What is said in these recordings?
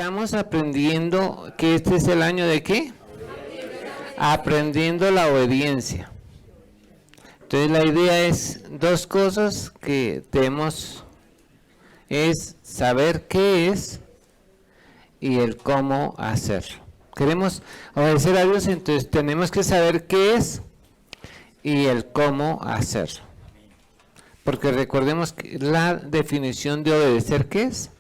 Estamos aprendiendo que este es el año de ¿qué? Aprendiendo la obediencia. Entonces la idea es dos cosas que tenemos, es saber qué es y el cómo hacerlo. Queremos obedecer a Dios, entonces tenemos que saber qué es y el cómo hacerlo. Porque recordemos que la definición de obedecer, ¿qué es?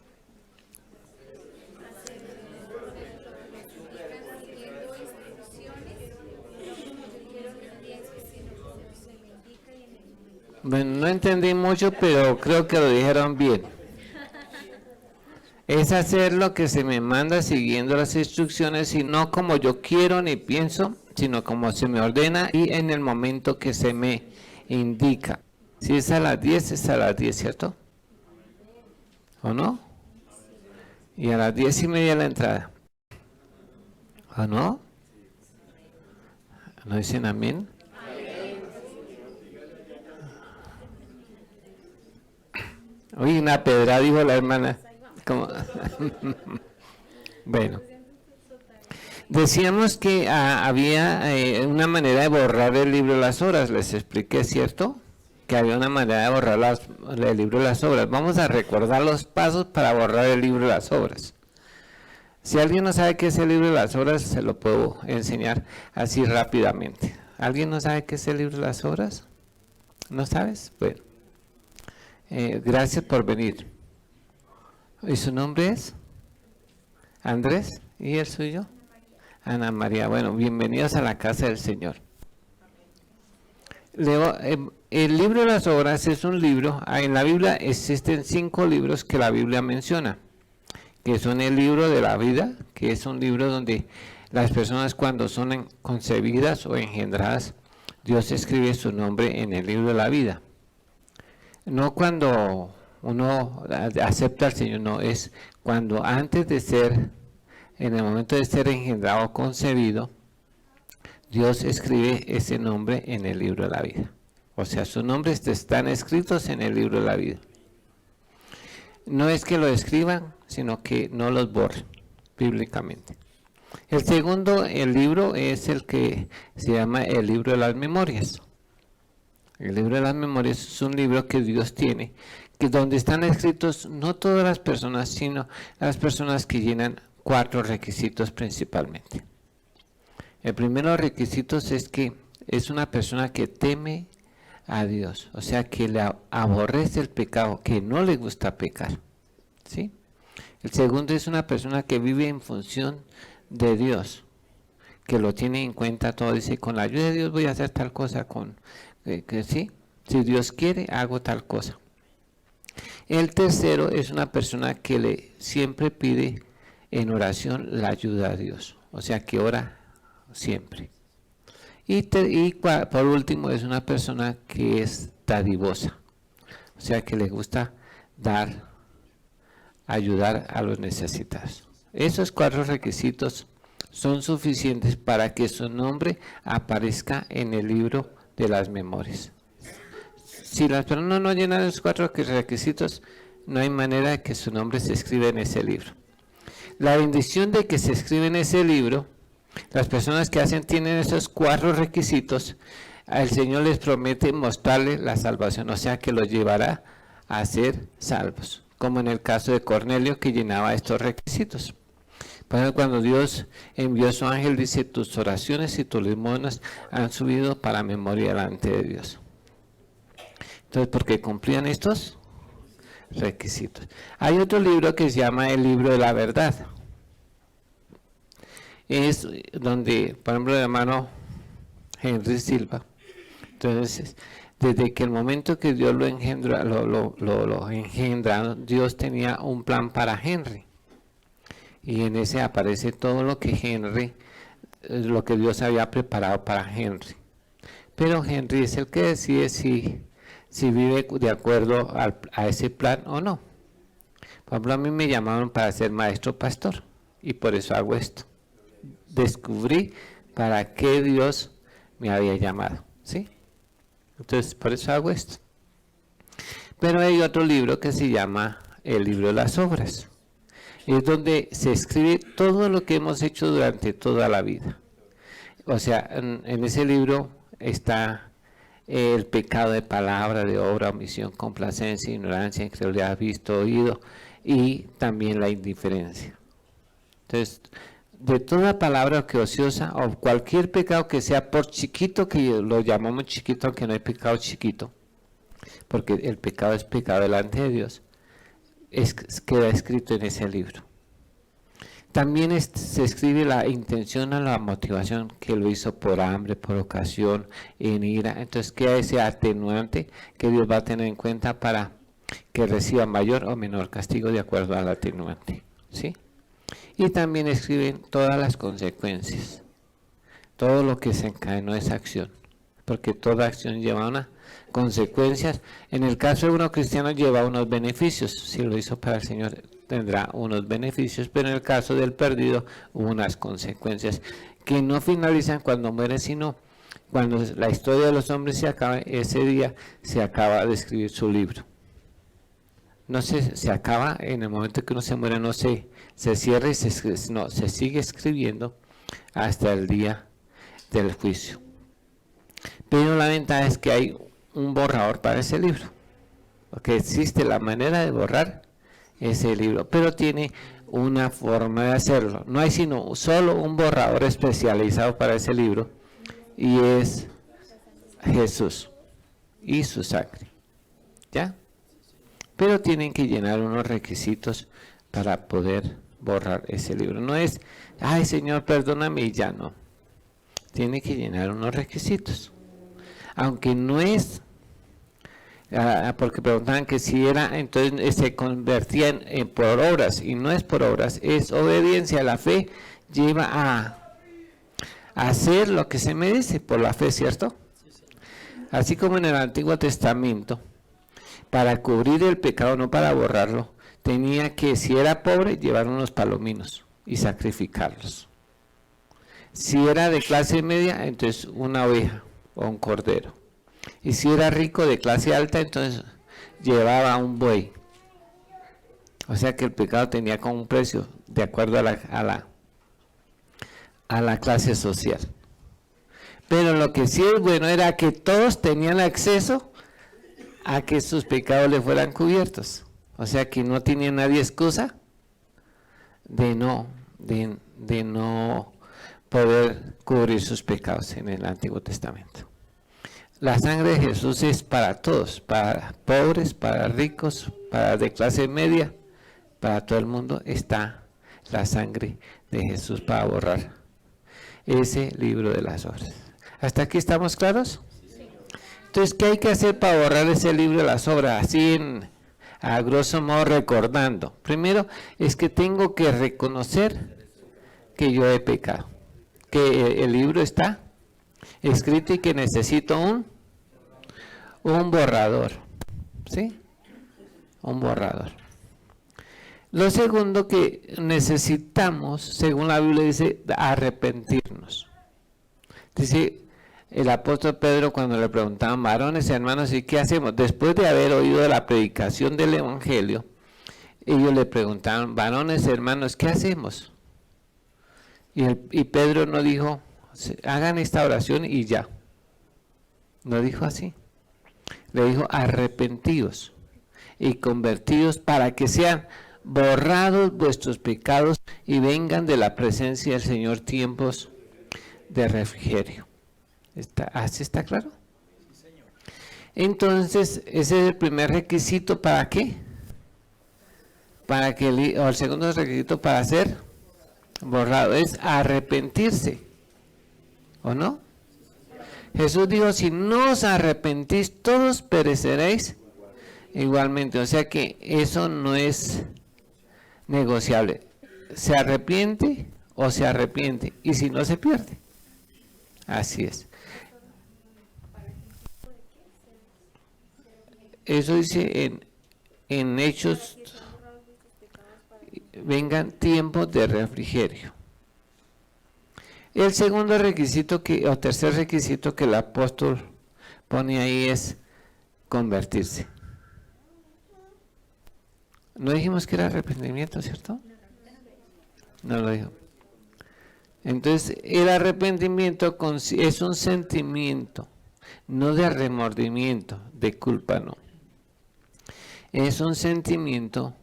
Bueno, no entendí mucho, pero creo que lo dijeron bien. Es hacer lo que se me manda siguiendo las instrucciones y no como yo quiero ni pienso, sino como se me ordena y en el momento que se me indica. Si es a las 10, es a las 10, ¿cierto? ¿O no? Y a las 10:30 la entrada. ¿O no? ¿No dicen amén? Oye, una pedra, dijo la hermana. Como bueno, decíamos que había una manera de borrar el libro de las obras, les expliqué, ¿cierto? Que había una manera de borrar el libro de las obras. Vamos a recordar los pasos para borrar el libro de las obras. Si alguien no sabe qué es el libro de las obras, se lo puedo enseñar así rápidamente. ¿Alguien no sabe qué es el libro de las obras? ¿No sabes? Bueno, gracias por venir. ¿Y su nombre es? Andrés. ¿Y el suyo? Ana María. Bueno, bienvenidos a la casa del Señor. El libro de las obras es un libro, en la Biblia existen 5 libros que la Biblia menciona, que son el libro de la vida, que es un libro donde las personas cuando son concebidas o engendradas, Dios escribe su nombre en el libro de la vida. No cuando uno acepta al Señor, no, es cuando antes de ser, en el momento de ser engendrado o concebido, Dios escribe ese nombre en el libro de la vida. O sea, sus nombres están escritos en el libro de la vida. No es que lo escriban, sino que no los borren, bíblicamente. El segundo, el libro, es el que se llama el libro de las memorias. El libro de las memorias es un libro que Dios tiene, que donde están escritos no todas las personas, sino las personas que llenan 4 requisitos principalmente. El primero de los requisitos es que es una persona que teme a Dios, o sea que le aborrece el pecado, que no le gusta pecar, ¿sí? El segundo es una persona que vive en función de Dios, que lo tiene en cuenta todo, dice, con la ayuda de Dios voy a hacer tal cosa, ¿sí? Si Dios quiere, hago tal cosa. El tercero es una persona que siempre pide en oración la ayuda a Dios, o sea que ora siempre. Y por último es una persona que es dadivosa, o sea que le gusta dar, ayudar a los necesitados. Esos 4 requisitos son suficientes para que su nombre aparezca en el libro de las memorias. Si las personas no llenan esos 4 requisitos, no hay manera de que su nombre se escriba en ese libro. La bendición de que se escribe en ese libro, las personas que tienen esos 4 requisitos, el Señor les promete mostrarles la salvación, o sea que los llevará a ser salvos, como en el caso de Cornelio que llenaba estos requisitos. Por ejemplo, cuando Dios envió a su ángel, dice, tus oraciones y tus limosnas han subido para memoria delante de Dios. Entonces, porque cumplían estos requisitos. Hay otro libro que se llama el libro de la verdad. Es donde, por ejemplo, el hermano Henry Silva, entonces, desde que el momento que Dios lo engendra, Dios tenía un plan para Henry. Y en ese aparece todo lo que lo que Dios había preparado para Henry. Pero Henry es el que decide si vive de acuerdo a ese plan o no. Por ejemplo, a mí me llamaron para ser maestro pastor y por eso hago esto. Descubrí para qué Dios me había llamado, ¿sí? Entonces, por eso hago esto. Pero hay otro libro que se llama el libro de las obras. Es donde se escribe todo lo que hemos hecho durante toda la vida. O sea, en ese libro está el pecado de palabra, de obra, omisión, complacencia, ignorancia, incredulidad, visto, oído, y también la indiferencia. Entonces, de toda palabra que ociosa o cualquier pecado que sea por chiquito, que lo llamamos chiquito, aunque no hay pecado chiquito, porque el pecado es pecado delante de Dios, queda escrito en ese libro. También se escribe la intención o la motivación que lo hizo por hambre, por ocasión, en ira. Entonces queda ese atenuante que Dios va a tener en cuenta para que reciba mayor o menor castigo de acuerdo al atenuante, ¿sí? Y también escriben todas las consecuencias, todo lo que se encadenó esa acción, porque toda acción lleva unas consecuencias. En el caso de uno cristiano lleva unos beneficios, si lo hizo para el Señor tendrá unos beneficios, pero en el caso del perdido unas consecuencias que no finalizan cuando muere, sino cuando la historia de los hombres se acaba. Ese día se acaba de escribir su libro. No se acaba en el momento que uno se muere, no se cierra y se sigue escribiendo hasta el día del juicio. Pero la ventaja es que hay un borrador para ese libro, porque existe la manera de borrar ese libro, pero tiene una forma de hacerlo. No hay sino solo un borrador especializado para ese libro, y es Jesús y su sangre, ¿ya? Pero tienen que llenar unos requisitos para poder borrar ese libro. No es, ay Señor, perdóname, y ya no. Tiene que llenar unos requisitos. Aunque no es, porque preguntaban que si era, entonces se convertía en por obras, y no es por obras, es obediencia. La fe lleva a hacer lo que se merece por la fe, ¿cierto? Así como en el Antiguo Testamento, para cubrir el pecado, no para borrarlo, tenía que, si era pobre, llevar unos palominos y sacrificarlos. Si era de clase media, entonces una oveja o un cordero. Y si era rico, de clase alta, entonces llevaba un buey. O sea que el pecado tenía como un precio de acuerdo a la clase social. Pero lo que sí es bueno era que todos tenían acceso a que sus pecados le fueran cubiertos. O sea que no tenía nadie excusa de no poder cubrir sus pecados en el Antiguo Testamento. La sangre de Jesús es para todos, para pobres, para ricos, para de clase media, para todo el mundo está la sangre de Jesús para borrar ese libro de las obras. ¿Hasta aquí estamos claros? Entonces, ¿qué hay que hacer para borrar ese libro de las obras? Así a grosso modo recordando. Primero es que tengo que reconocer que yo he pecado, que el libro está escrito y que necesito un borrador, ¿sí? Un borrador. Lo segundo que necesitamos, según la Biblia dice, arrepentirnos. Dice el apóstol Pedro cuando le preguntaban, varones y hermanos, ¿y qué hacemos? Después de haber oído la predicación del Evangelio, ellos le preguntaban, varones y hermanos, ¿qué hacemos? Y Pedro no dijo, hagan esta oración y ya. No dijo así. Le dijo, arrepentidos y convertidos para que sean borrados vuestros pecados y vengan de la presencia del Señor tiempos de refrigerio. ¿Así está claro? Entonces, ese es el primer requisito. ¿Para qué? Para que o el segundo requisito para ser borrado es arrepentirse, ¿o no? Jesús dijo, si no os arrepentís, todos pereceréis igualmente. O sea que eso no es negociable. Se arrepiente o se arrepiente, y si no, se pierde. Así es. Eso dice en Hechos, vengan tiempos de refrigerio. El segundo requisito o tercer requisito que el apóstol pone ahí es convertirse. No dijimos que era arrepentimiento, ¿cierto? No lo dijo. Entonces, el arrepentimiento es un sentimiento, no de remordimiento, de culpa, no. Es un sentimiento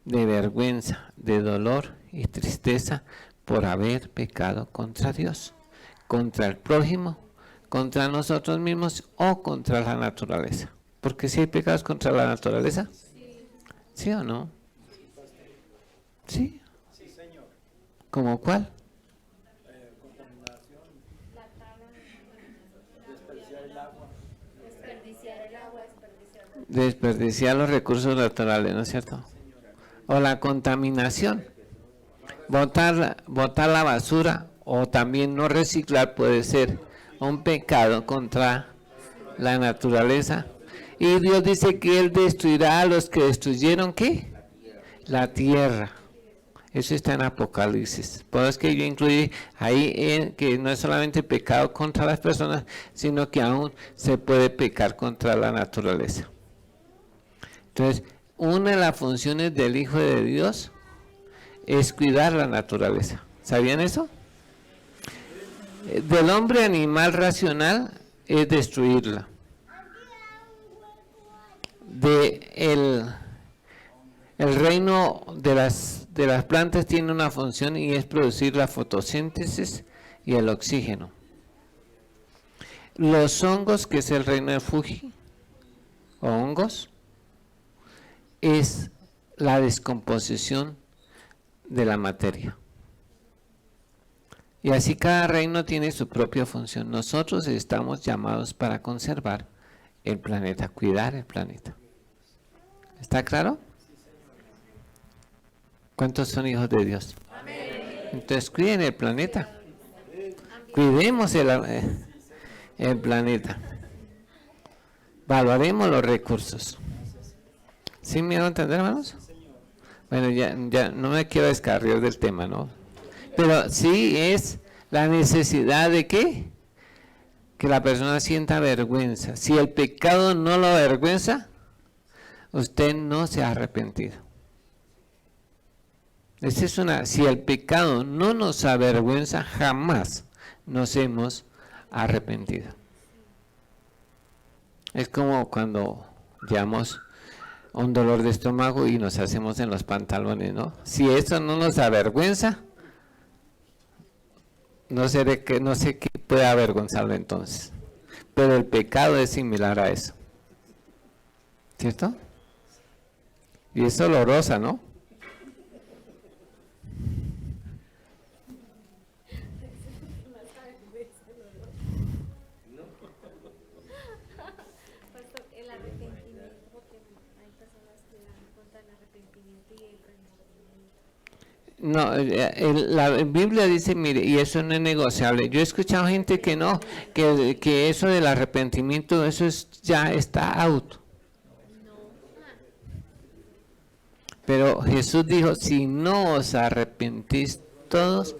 de vergüenza, de dolor y tristeza por haber pecado contra Dios, contra el prójimo, contra nosotros mismos o contra la naturaleza. Porque si hay pecados contra la naturaleza, ¿sí o no? ¿Sí? ¿Cómo cuál? Desperdiciar los recursos naturales, ¿no es cierto? O la contaminación, botar la basura o también no reciclar puede ser un pecado contra la naturaleza. Y Dios dice que Él destruirá a los que destruyeron, ¿qué? La tierra. Eso está en Apocalipsis. Por eso es que yo incluí ahí que no es solamente pecado contra las personas, sino que aún se puede pecar contra la naturaleza. Entonces, una de las funciones del Hijo de Dios es cuidar la naturaleza. ¿Sabían eso? Del hombre animal racional es destruirla. El reino de las plantas tiene una función y es producir la fotosíntesis y el oxígeno. Los hongos, que es el reino de Fuji, o hongos, es la descomposición de la materia. Y así cada reino tiene su propia función. Nosotros estamos llamados para conservar el planeta, cuidar el planeta. ¿Está claro? ¿Cuántos son hijos de Dios? Amén. Entonces cuiden el planeta. Cuidemos el planeta. Valoremos los recursos. ¿Sí me van a entender, hermanos? Bueno, ya no me quiero descarriar del tema, ¿no? Pero sí es la necesidad de ¿qué? Que la persona sienta vergüenza. Si el pecado no lo avergüenza, usted no se ha arrepentido. Si el pecado no nos avergüenza, jamás nos hemos arrepentido. Es como cuando llevamos un dolor de estómago y nos hacemos en los pantalones, ¿no? Si eso no nos avergüenza, no sé qué puede avergonzarlo entonces. Pero el pecado es similar a eso. ¿Cierto? Y es dolorosa, ¿no? No, la Biblia dice, mire, y eso no es negociable. Yo he escuchado gente que no, que eso del arrepentimiento, eso ya está out. Pero Jesús dijo, si no os arrepentís todos,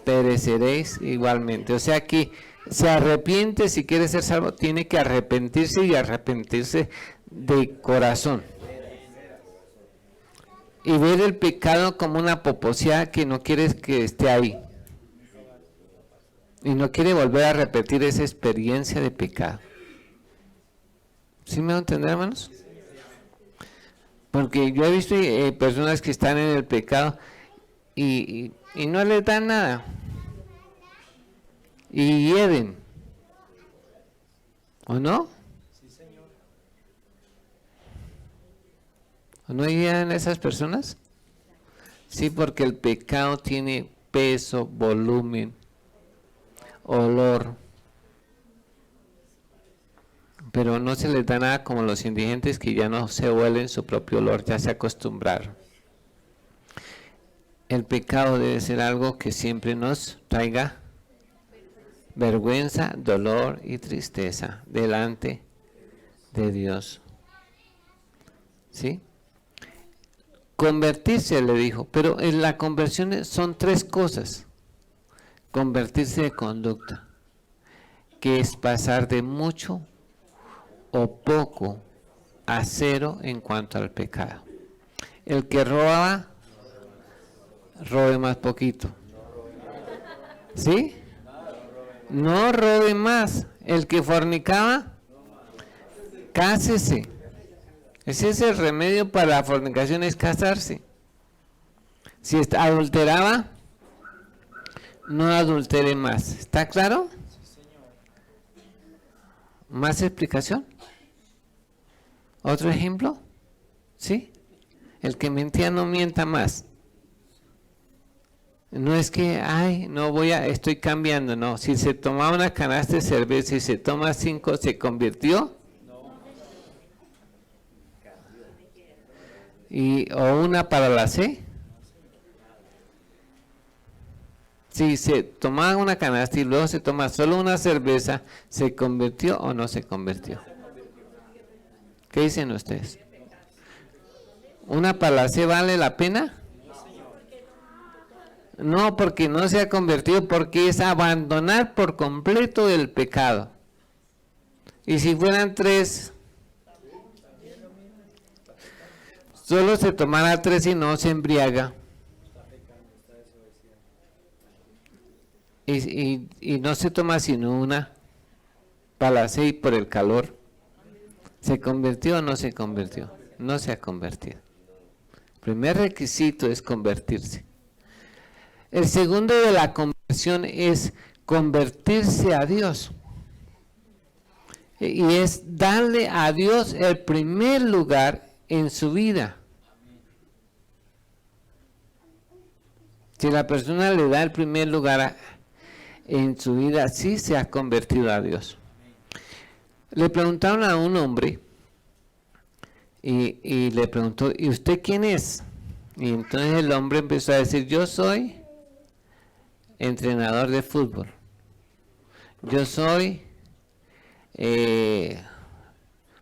pereceréis igualmente. O sea que se arrepiente, si quiere ser salvo, tiene que arrepentirse y arrepentirse de corazón. Y ver el pecado como una poposía que no quieres que esté ahí. Y no quiere volver a repetir esa experiencia de pecado. ¿Sí me van a entender, hermanos? Porque yo he visto personas que están en el pecado y no les dan nada. Y hieden. ¿O no? ¿O no hieden esas personas? Sí, porque el pecado tiene peso, volumen, olor. Pero no se les da nada como los indigentes que ya no se huelen su propio olor, ya se acostumbraron. El pecado debe ser algo que siempre nos traiga vergüenza, dolor y tristeza delante de Dios. ¿Sí? Convertirse, le dijo, pero en la conversión son tres cosas. Convertirse de conducta, que es pasar de mucho o poco a cero en cuanto al pecado. El que roba robe más poquito. ¿Sí? No robe más. El que fornicaba, cásese. Ese es el remedio para la fornicación, es casarse. Si adulteraba, no adultere más. ¿Está claro? ¿Más explicación? ¿Otro ejemplo? ¿Sí? El que mentía no mienta más. No es que, ay, no estoy cambiando, no. Si se tomaba una canasta de cerveza y se toma 5, ¿se convirtió? ¿O una para la C? Si se tomaba una canasta y luego se toma solo una cerveza, ¿se convirtió o no se convirtió? ¿Qué dicen ustedes? ¿Una para la C vale la pena? No, porque no se ha convertido, porque es abandonar por completo el pecado. Y si fueran 3, solo se tomara 3 y no se embriaga. Y no se toma sino una para la C por el calor. ¿Se convirtió o no se convirtió? No se ha convertido. El primer requisito es convertirse. El segundo de la conversión es convertirse a Dios. Y es darle a Dios el primer lugar en su vida. Si la persona le da el primer lugar en su vida, sí se ha convertido a Dios. Le preguntaron a un hombre y le preguntó, ¿y usted quién es? Y entonces el hombre empezó a decir, yo soy entrenador de fútbol, yo soy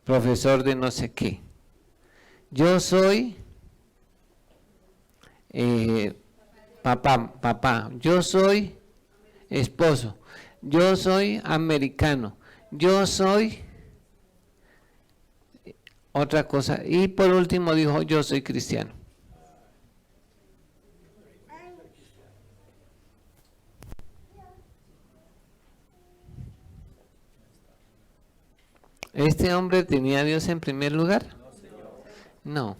profesor de no sé qué, yo soy papá, yo soy esposo, yo soy americano, yo soy otra cosa, y por último dijo, yo soy cristiano. ¿Este hombre tenía a Dios en primer lugar? No.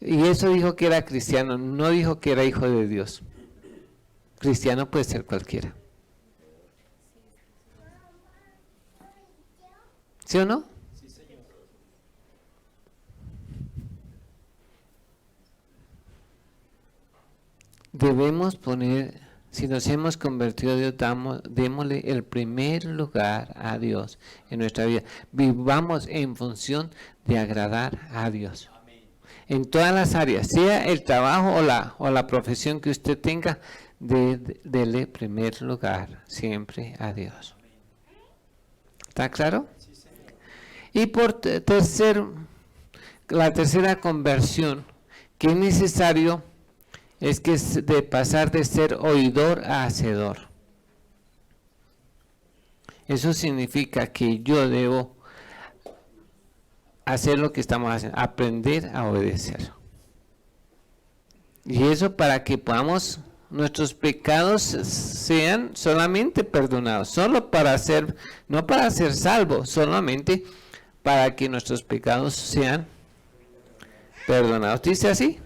Y eso dijo que era cristiano, no dijo que era hijo de Dios. Cristiano puede ser cualquiera. ¿Sí o no? Debemos poner, si nos hemos convertido a Dios, démosle el primer lugar a Dios en nuestra vida. Vivamos en función de agradar a Dios. En todas las áreas, sea el trabajo o la profesión que usted tenga, dele primer lugar siempre a Dios. ¿Está claro? Y por la tercera conversión que es necesario es que es de pasar de ser oidor a hacedor. Eso significa que yo debo hacer lo que estamos haciendo, aprender a obedecer. Y eso para que podamos, nuestros pecados sean solamente perdonados, solo para ser, no para ser salvos, solamente para que nuestros pecados sean perdonados. ¿Dice así?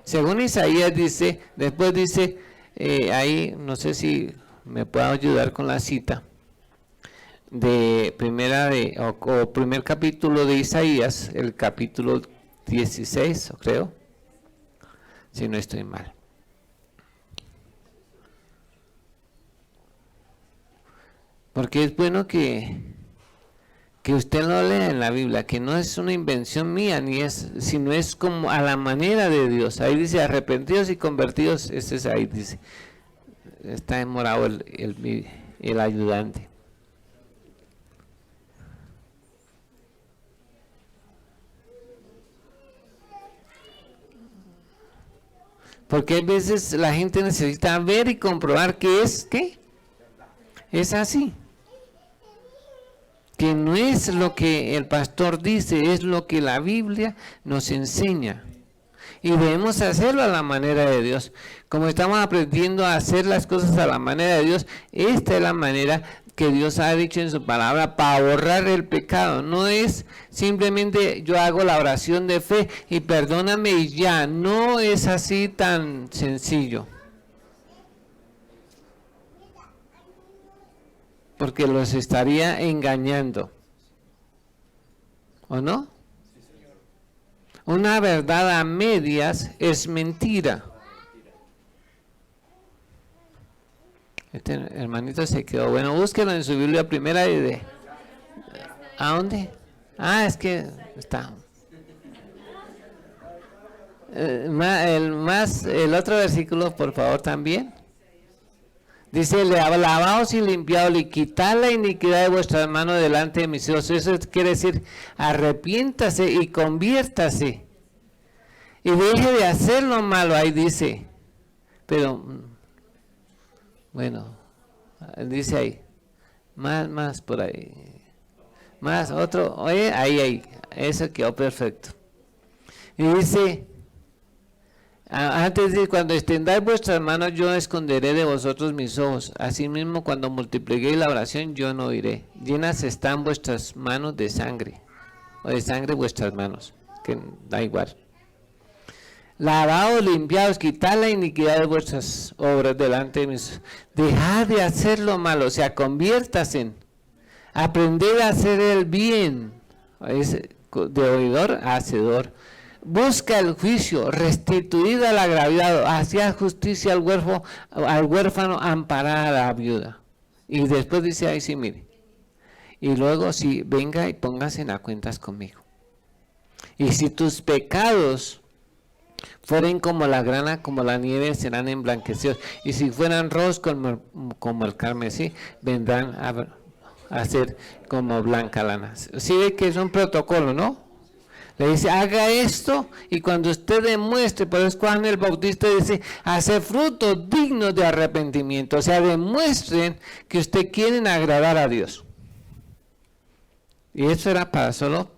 Según Isaías dice, después dice, ahí, no sé si me puedo ayudar con la cita, de primer capítulo de Isaías, el capítulo 16, creo, si no estoy mal. Porque es bueno que usted lo lea en la Biblia, que no es una invención mía, sino es como a la manera de Dios. Ahí dice arrepentidos y convertidos, ese es ahí, dice. Está en morado el ayudante. Porque a veces la gente necesita ver y comprobar que es así. que no es lo que el pastor dice, es lo que la Biblia nos enseña. Y debemos hacerlo a la manera de Dios. Como estamos aprendiendo a hacer las cosas a la manera de Dios, esta es la manera que Dios ha dicho en su palabra para borrar el pecado. No es simplemente yo hago la oración de fe y perdóname y ya. No es así tan sencillo. Porque los estaría engañando. ¿O no? Una verdad a medias es mentira. Este hermanito se quedó. Bueno, búsquelo en su Biblia primera de... ¿A dónde? Ah, es que está. El otro versículo, por favor, también. Dice, lavaos y limpiaos y quitad la iniquidad de vuestras manos delante de mis ojos. Eso quiere decir, arrepiéntase y conviértase. Y deje de hacer lo malo, ahí dice. Pero, bueno, dice ahí. Más por ahí. Más, otro, oye, ahí. Eso quedó perfecto. Y dice... Antes de cuando extendáis vuestras manos, yo esconderé de vosotros mis ojos. Asimismo, cuando multipliquéis la oración, yo no oiré. Llenas están vuestras manos de sangre, o de sangre vuestras manos, que da igual. Lavaos, limpiaos, quitad la iniquidad de vuestras obras delante de mis ojos. Dejad de hacer lo malo, o sea, conviértase. Aprended a hacer el bien. Es de oidor a hacedor. Busca el juicio, restituid al agraviado, hacía justicia al huérfano, amparad a la viuda. Y después dice ahí sí, mire. Y luego sí, venga y póngase a cuentas conmigo. Y si tus pecados fueren como la grana, como la nieve, serán emblanquecidos. Y si fueran rojos como el carmesí, vendrán a ser como blanca lana. Sí ve que es un protocolo, ¿no? Le dice, haga esto, y cuando usted demuestre, por eso Juan el Bautista dice, hace frutos dignos de arrepentimiento. O sea, demuestren que usted quieren agradar a Dios. Y eso era para solo,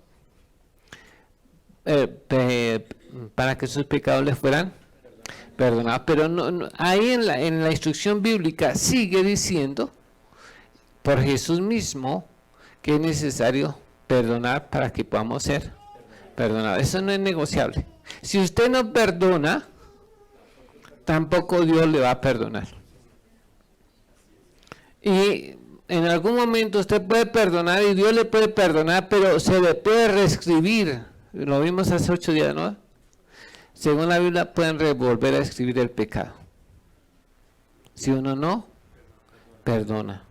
para que sus pecados les fueran perdonados. Pero no, ahí en la instrucción bíblica sigue diciendo, por Jesús mismo, que es necesario perdonar para que podamos ser perdonados. Eso no es negociable. Si usted no perdona, tampoco Dios le va a perdonar. Y en algún momento usted puede perdonar y Dios le puede perdonar, pero se le puede reescribir. Lo vimos hace 8 días, ¿no? Según la Biblia, pueden volver a escribir el pecado. Si uno no perdona.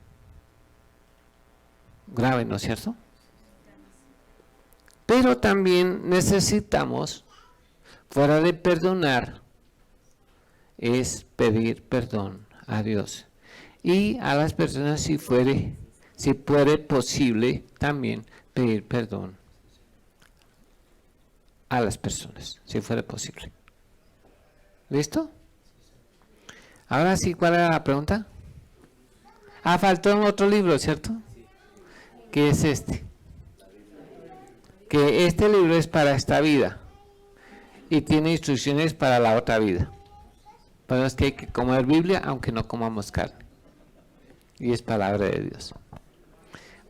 Grave, ¿no es cierto? Pero también necesitamos, fuera de perdonar, es pedir perdón a Dios. Y a las personas, si fuere posible, también pedir perdón a las personas, si fuera posible. ¿Listo? Ahora sí, ¿cuál era la pregunta? Faltó otro libro, ¿cierto? ¿Qué es este? Que este libro es para esta vida y tiene instrucciones para la otra vida. Pero es que hay que comer Biblia aunque no comamos carne. Y es palabra de Dios.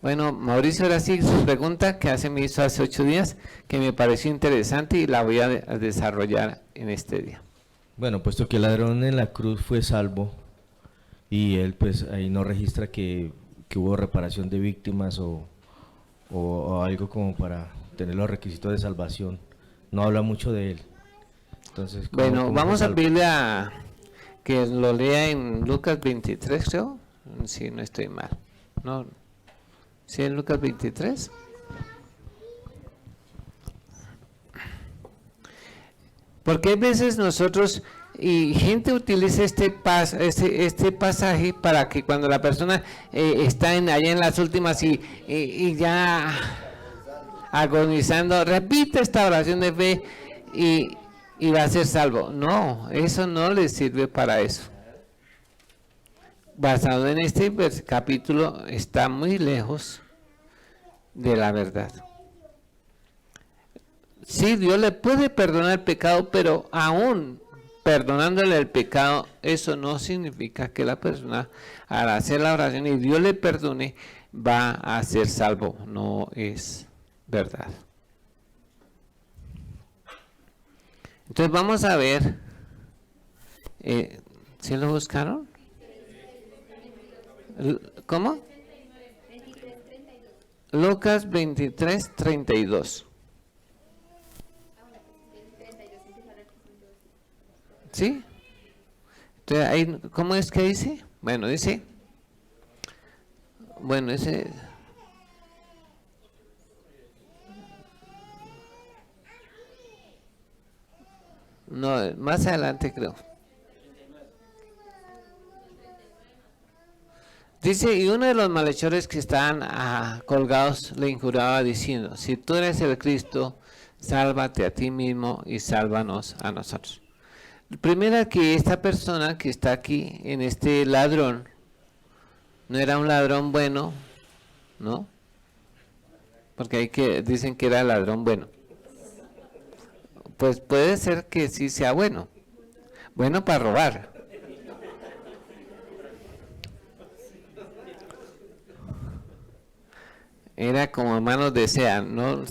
Bueno, Mauricio, ahora sí su pregunta que me hizo hace 8 días, que me pareció interesante y la voy a desarrollar en este día. Bueno, puesto que el ladrón en la cruz fue salvo y él pues ahí no registra que hubo reparación de víctimas o algo como para tener los requisitos de salvación, no habla mucho de él. Entonces, bueno, vamos a pedirle a que lo lea en Lucas 23, creo, si no estoy mal. No, ¿sí en Lucas 23? Porque hay veces nosotros y gente utiliza este pasaje para que cuando la persona está allá en las últimas y ya agonizando, repite esta oración de fe y va a ser salvo. No, eso no le sirve para eso. Basado en este capítulo, está muy lejos de la verdad. Sí, Dios le puede perdonar el pecado, pero aún perdonándole el pecado, eso no significa que la persona, al hacer la oración y Dios le perdone, va a ser salvo. No es verdad. Entonces vamos a ver, ¿sí lo buscaron? ¿Cómo? Lucas 23, 32. ¿Sí? Entonces, ahí, ¿cómo es que dice? Bueno, dice, no, más adelante creo. Dice, y uno de los malhechores que estaban colgados le injuraba diciendo, si tú eres el Cristo, sálvate a ti mismo y sálvanos a nosotros. Primero, que esta persona que está aquí, en este ladrón, no era un ladrón bueno, ¿no? Porque hay que dicen que era ladrón bueno. Pues puede ser que sí sea bueno. Bueno para robar. Era como manos desean, ¿no?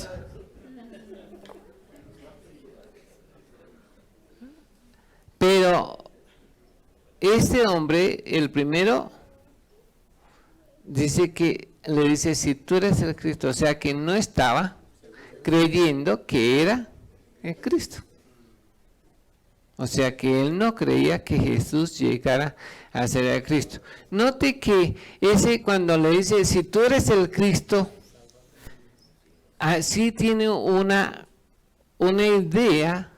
Pero este hombre, el primero, dice que le dice, si tú eres el Cristo, o sea que no estaba creyendo que era el Cristo. O sea que él no creía que Jesús llegara a ser el Cristo. Note que ese cuando le dice, si tú eres el Cristo, así tiene una idea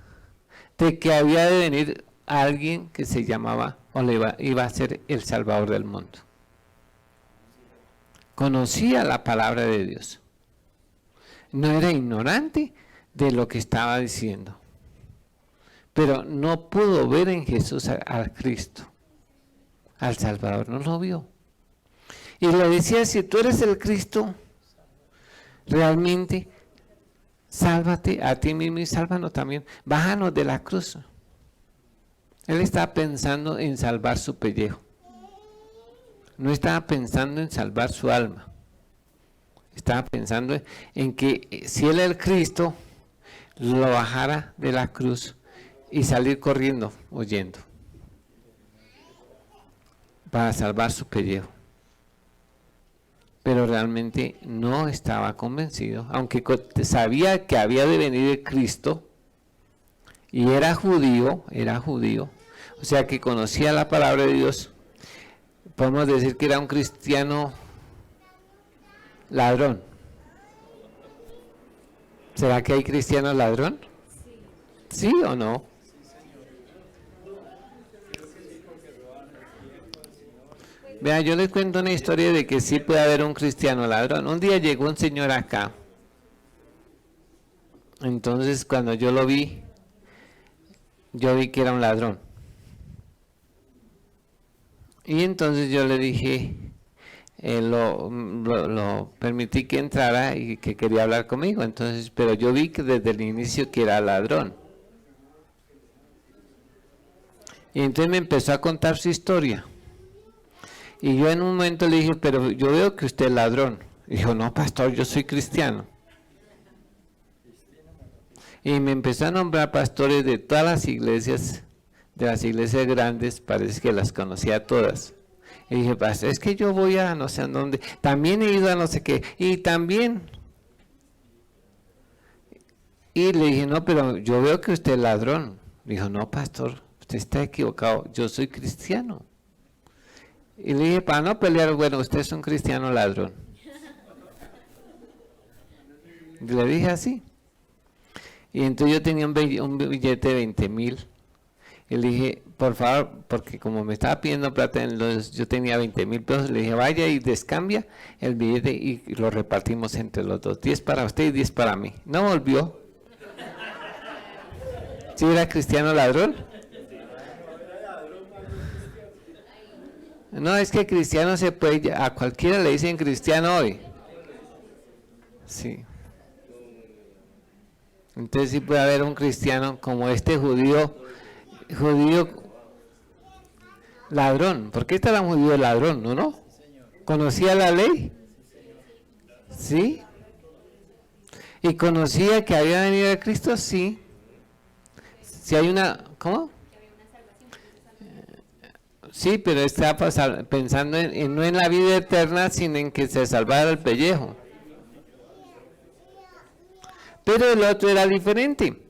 de que había de venir alguien que se llamaba, o iba a ser el Salvador del mundo. Conocía la palabra de Dios. No era ignorante de lo que estaba diciendo. Pero no pudo ver en Jesús al Cristo, al Salvador, no lo vio. Y le decía, si tú eres el Cristo, realmente, sálvate a ti mismo y sálvanos también. Bájanos de la cruz. Él estaba pensando en salvar su pellejo. No estaba pensando en salvar su alma. Estaba pensando en que si él era el Cristo, lo bajara de la cruz y salir corriendo, huyendo, para salvar su pellejo. Pero realmente no estaba convencido, aunque sabía que había de venir el Cristo, y era judío, o sea que conocía la palabra de Dios. Podemos decir que era un cristiano ladrón. ¿Será que hay cristianos ladrón? ¿Sí o no? Vea, yo les cuento una historia de que sí puede haber un cristiano ladrón. Un día llegó un señor acá. Entonces cuando yo lo vi, yo vi que era un ladrón. Y entonces yo le dije, lo permití que entrara y que quería hablar conmigo. Entonces, pero yo vi que desde el inicio que era ladrón. Y entonces me empezó a contar su historia. Y yo en un momento le dije, pero yo veo que usted es ladrón. Y dijo, no, pastor, yo soy cristiano. Y me empezó a nombrar pastores de todas las iglesias, de las iglesias grandes, parece que las conocía todas. Y dije, pastor, es que yo voy a no sé a dónde, también he ido a no sé qué, y también. Y le dije, no, pero yo veo que usted es ladrón. Dijo, no, pastor, usted está equivocado, yo soy cristiano. Y le dije, para no pelear, bueno, usted es un cristiano ladrón. Y le dije así. Y entonces yo tenía un billete de 20,000. Y le dije, por favor, porque como me estaba pidiendo plata, yo tenía 20,000 pesos, le dije, vaya y descambia el billete y lo repartimos entre los dos. 10 para usted y 10 para mí. No volvió. ¿Sí era cristiano ladrón? No, es que cristiano se puede, a cualquiera le dicen cristiano hoy. Sí. Entonces sí puede haber un cristiano como este judío ladrón. ¿Por qué este era un judío ladrón, no? ¿Conocía la ley? Sí. ¿Y conocía que había venido de Cristo? Sí. Si hay una, ¿cómo? Sí, pero estaba pensando no en la vida eterna, sino en que se salvara el pellejo. Pero el otro era diferente.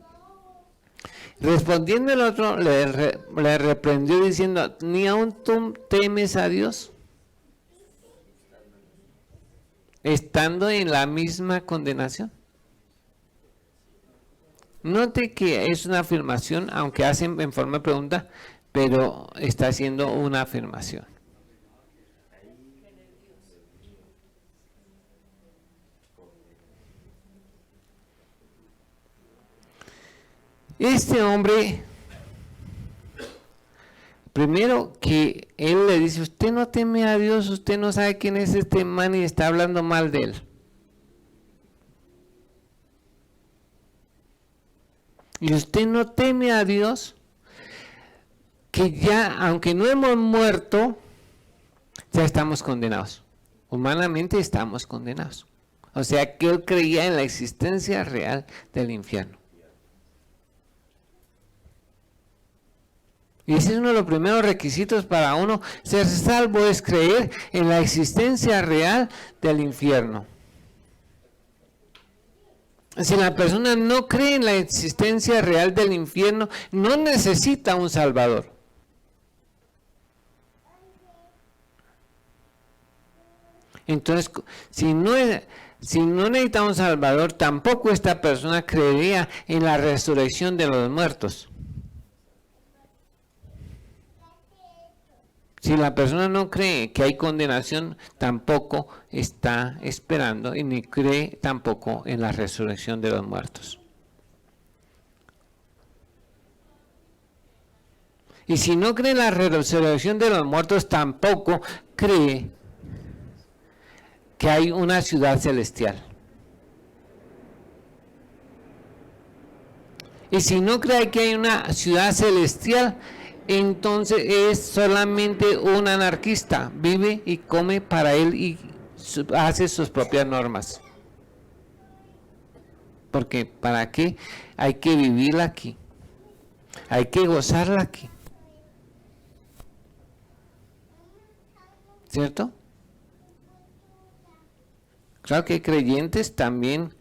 Respondiendo el otro, le reprendió diciendo, ¿ni aún tú temes a Dios? Estando en la misma condenación. Note que es una afirmación, aunque hacen en forma de pregunta, pero está haciendo una afirmación. Este hombre, primero que él le dice, usted no teme a Dios, usted no sabe quién es este man y está hablando mal de él. Y usted no teme a Dios, que ya, aunque no hemos muerto, ya estamos condenados. Humanamente estamos condenados. O sea que él creía en la existencia real del infierno. Y ese es uno de los primeros requisitos para uno ser salvo, es creer en la existencia real del infierno. Si la persona no cree en la existencia real del infierno, no necesita un salvador. Entonces, si no necesita un salvador, tampoco esta persona creería en la resurrección de los muertos. Si la persona no cree que hay condenación, tampoco está esperando y ni cree tampoco en la resurrección de los muertos. Y si no cree en la resurrección de los muertos, tampoco cree que hay una ciudad celestial. Y si no cree que hay una ciudad celestial, entonces es solamente un anarquista, vive y come para él y hace sus propias normas. Porque ¿para qué? Hay que vivirla aquí, hay que gozarla aquí, ¿cierto? Claro que hay creyentes también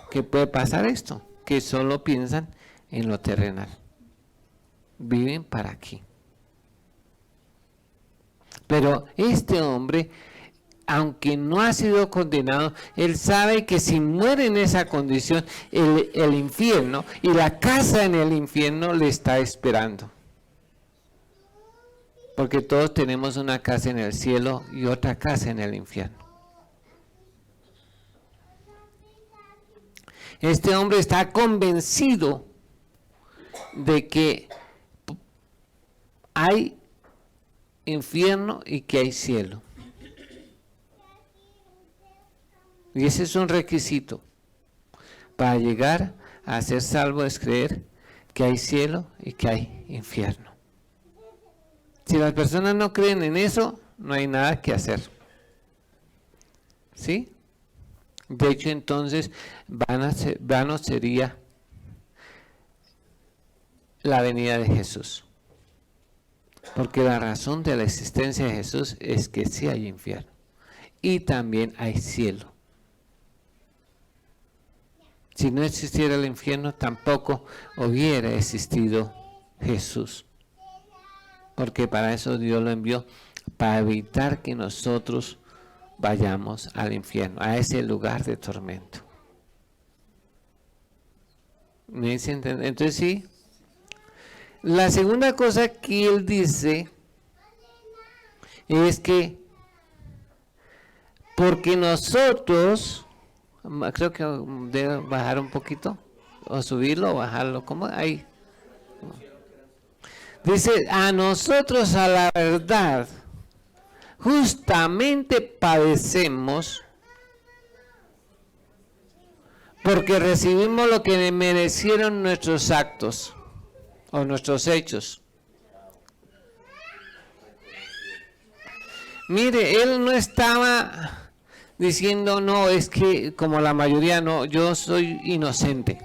que puede pasar esto, que solo piensan en lo terrenal. Viven para aquí. Pero este hombre, aunque no ha sido condenado, él sabe que si muere en esa condición, el infierno y la casa en el infierno le está esperando. Porque todos tenemos una casa en el cielo y otra casa en el infierno. Este hombre está convencido de que hay infierno y que hay cielo. Y ese es un requisito para llegar a ser salvo, es creer que hay cielo y que hay infierno. Si las personas no creen en eso, no hay nada que hacer. ¿Sí? De hecho, entonces, vano sería la venida de Jesús. Porque la razón de la existencia de Jesús es que sí hay infierno y también hay cielo. Si no existiera el infierno, tampoco hubiera existido Jesús. Porque para eso Dios lo envió, para evitar que nosotros vayamos al infierno, a ese lugar de tormento. ¿Me dice entender? Entonces sí. La segunda cosa que él dice es que porque nosotros, creo que debo bajar un poquito, o subirlo o bajarlo, ¿cómo? Ahí. Dice, a nosotros a la verdad, justamente padecemos porque recibimos lo que merecieron nuestros actos o nuestros hechos. Mire, él no estaba diciendo, no, es que como la mayoría no, yo soy inocente.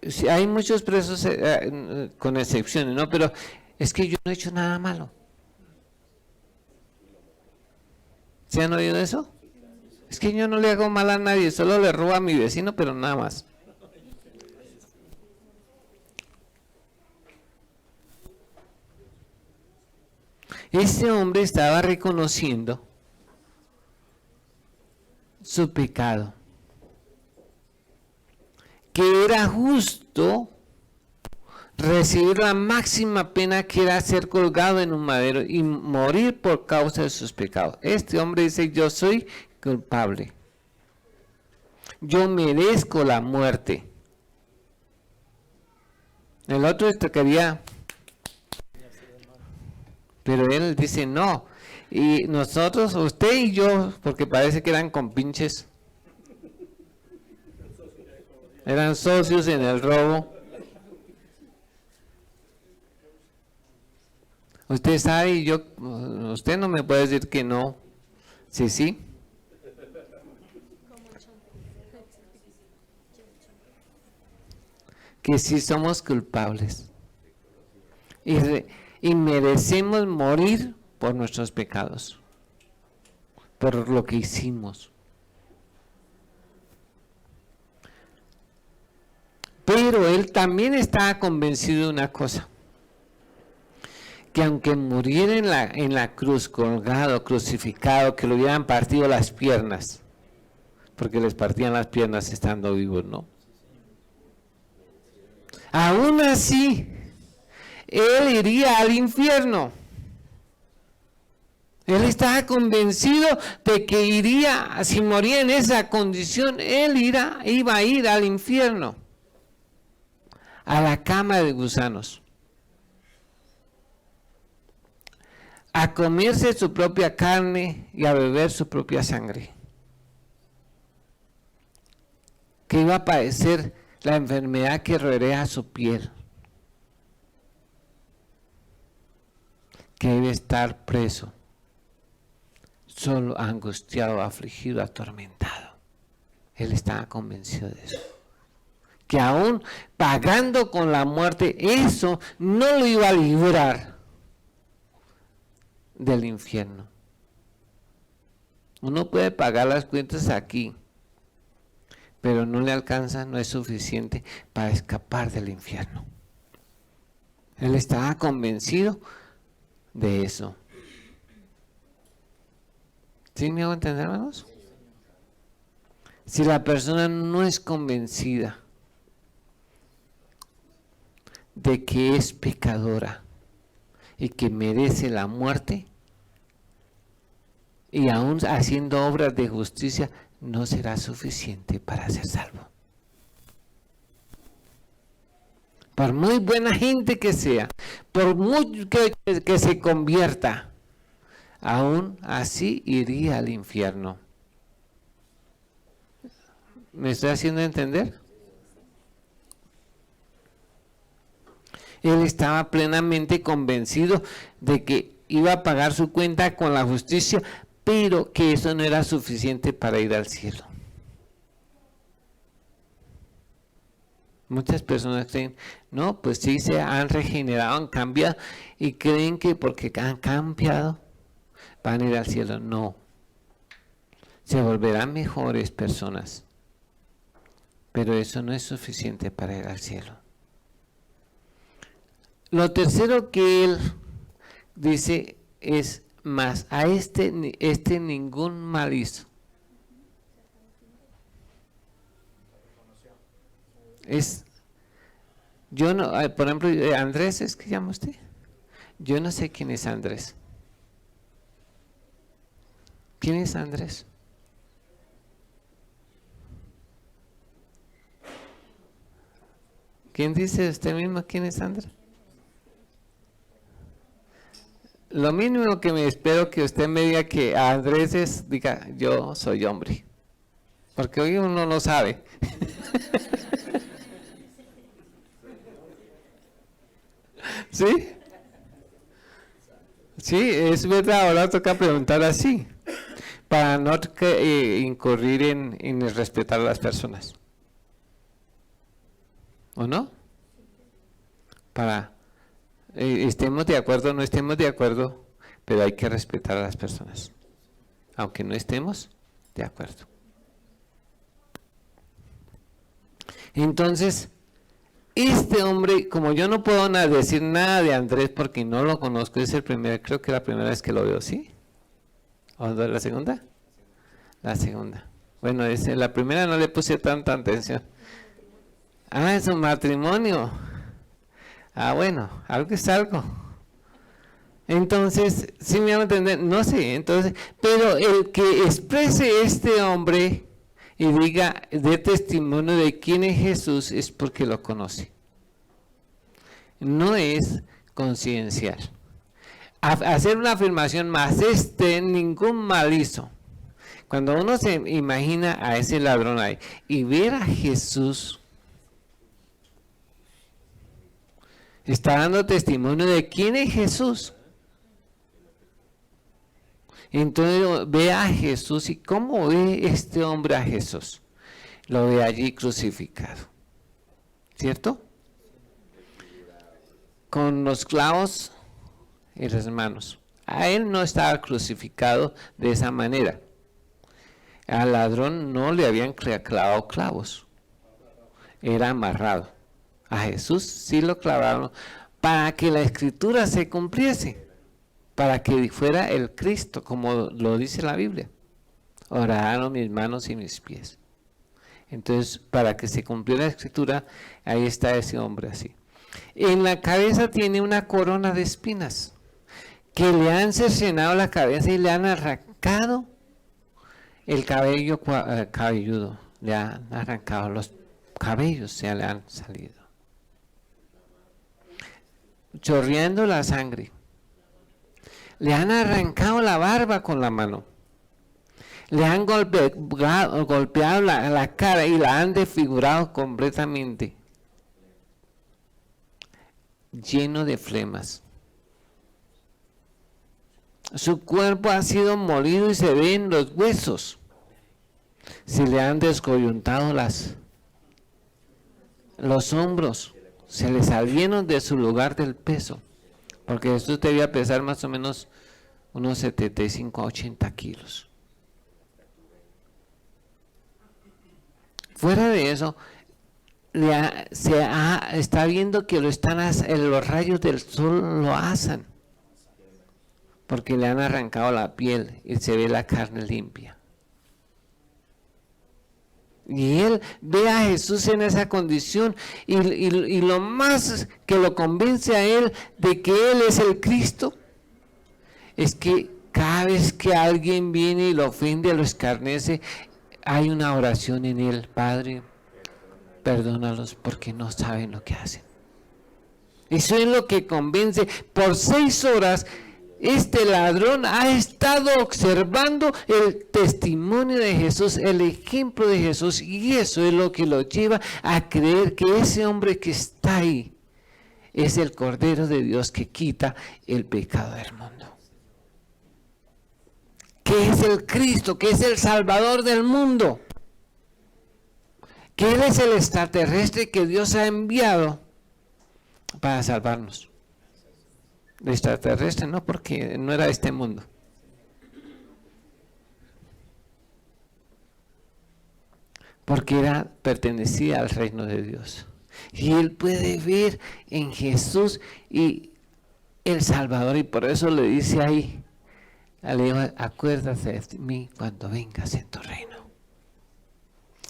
Sí, hay muchos presos con excepciones, ¿no? Pero es que yo no he hecho nada malo. ¿Se han oído eso? Es que yo no le hago mal a nadie, solo le robo a mi vecino, pero nada más. Ese hombre estaba reconociendo su pecado, que era justo recibir la máxima pena, que era ser colgado en un madero y morir por causa de sus pecados. Este hombre dice, yo soy culpable, yo merezco la muerte. El otro quería, pero él dice no. Y nosotros, usted y yo, porque parece que eran compinches, eran socios en el robo. Usted sabe, y yo, usted no me puede decir que no. Sí, sí. Que sí somos culpables. Y merecemos morir por nuestros pecados, por lo que hicimos. Pero él también estaba convencido de una cosa, que aunque muriera en la cruz, colgado, crucificado, que le hubieran partido las piernas, porque les partían las piernas estando vivos, ¿no? Aún así, él iría al infierno. Él estaba convencido de que iría, si moría en esa condición, él iba a ir al infierno, a la cama de gusanos, a comerse su propia carne y a beber su propia sangre, que iba a padecer la enfermedad que rodea su piel, que debe estar preso, solo, angustiado, afligido, atormentado. Él estaba convencido de eso, que aún pagando con la muerte, eso no lo iba a librar del infierno. Uno puede pagar las cuentas aquí, pero no le alcanza, no es suficiente para escapar del infierno. Él estaba convencido de eso. ¿Sí me hago entender, hermanos? Si la persona no es convencida de que es pecadora y que merece la muerte, y aún haciendo obras de justicia, no será suficiente para ser salvo. Por muy buena gente que sea, por mucho que se convierta, aún así iría al infierno. ¿Me estoy haciendo entender? Él estaba plenamente convencido de que iba a pagar su cuenta con la justicia, pero que eso no era suficiente para ir al cielo. Muchas personas creen, no, pues sí se han regenerado, han cambiado, y creen que porque han cambiado van a ir al cielo. No, se volverán mejores personas, pero eso no es suficiente para ir al cielo. Lo tercero que él dice es, más a este ningún mal hizo. Yo no, por ejemplo, Andrés, ¿es que llama usted? Yo no sé quién es Andrés. ¿Quién es Andrés? ¿Quién dice usted mismo quién es Andrés? Lo mínimo que me espero que usted me diga que a Andrés diga, yo soy hombre. Porque hoy uno no sabe. ¿Sí? Sí, es verdad, ahora toca preguntar así, para no incurrir en el respetar a las personas. ¿O no? Para estemos de acuerdo o no estemos de acuerdo, pero hay que respetar a las personas, aunque no estemos de acuerdo. Entonces, este hombre, como yo no puedo decir nada de Andrés porque no lo conozco, es creo que la primera vez que lo veo, ¿sí? ¿O la segunda? La segunda. Bueno, la primera no le puse tanta atención. Ah, es un matrimonio. Ah, bueno, algo es algo. Entonces, ¿sí me van a entender? No sé, entonces, pero el que exprese este hombre y diga, dé testimonio de quién es Jesús, es porque lo conoce. No es coincidencial. Hacer una afirmación más, ningún mal hizo. Cuando uno se imagina a ese ladrón ahí y ver a Jesús, está dando testimonio de quién es Jesús. Entonces ve a Jesús y ¿cómo ve este hombre a Jesús? Lo ve allí crucificado, ¿cierto? Con los clavos en las manos. A él no estaba crucificado de esa manera. Al ladrón no le habían clavado clavos, era amarrado. A Jesús sí lo clavaron para que la escritura se cumpliese, para que fuera el Cristo, como lo dice la Biblia. Oraron mis manos y mis pies. Entonces, para que se cumpliera la escritura, ahí está ese hombre así. En la cabeza tiene una corona de espinas, que le han cercenado la cabeza y le han arrancado el cabello cabelludo, le han arrancado los cabellos, se le han salido. Chorreando la sangre. Le han arrancado la barba con la mano. Le han golpeado la cara y la han desfigurado completamente. Lleno de flemas. Su cuerpo ha sido molido y se ven los huesos. Se le han descoyuntado los hombros. Se le salieron de su lugar del peso. Porque Jesús debía pesar más o menos unos 75 a 80 kilos. Fuera de eso, está viendo que los rayos del sol lo asan. Porque le han arrancado la piel y se ve la carne limpia. Y él ve a Jesús en esa condición y lo más que lo convence a él de que él es el Cristo es que cada vez que alguien viene y lo ofende, lo escarnece, hay una oración en él: Padre, perdónalos porque no saben lo que hacen. Eso es lo que convence. Por 6 horas este ladrón ha estado observando el testimonio de Jesús, el ejemplo de Jesús, y eso es lo que lo lleva a creer que ese hombre que está ahí es el Cordero de Dios que quita el pecado del mundo. Que es el Cristo, que es el Salvador del mundo. Que Él es el extraterrestre que Dios ha enviado para salvarnos. De extraterrestre, no, porque no era este mundo. Porque pertenecía al reino de Dios. Y él puede ver en Jesús y el Salvador, y por eso le dice ahí, acuérdate de mí cuando vengas en tu reino.